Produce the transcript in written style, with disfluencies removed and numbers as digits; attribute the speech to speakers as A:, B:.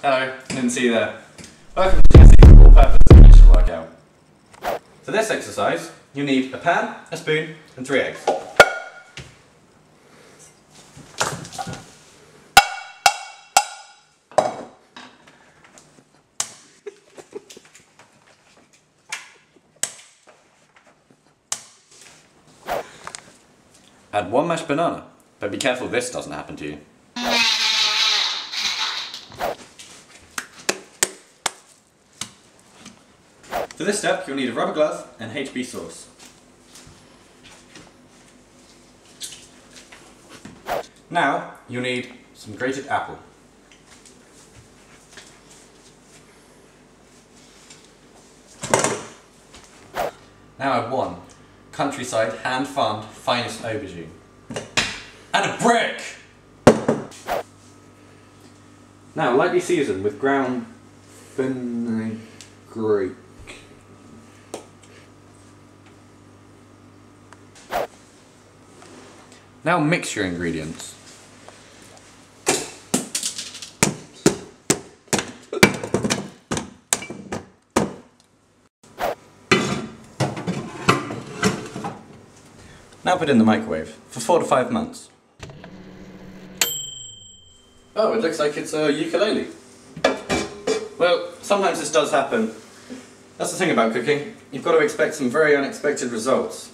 A: Hello, didn't see you there. Welcome to Jesse's all-purpose nutrition workout. For this exercise, you need a pan, a spoon, and 3 eggs. Add 1 mashed banana, but be careful this doesn't happen to you. For this step, you'll need a rubber glove and HB sauce. Now, you'll need some grated apple. Now add 1 Countryside hand-farmed finest aubergine. And a brick! Now lightly season with ground fenugreek. Now mix your ingredients. Now put in the microwave for 4 to 5 months. Oh, it looks like it's a ukulele. Well, sometimes this does happen. That's the thing about cooking. You've got to expect some very unexpected results.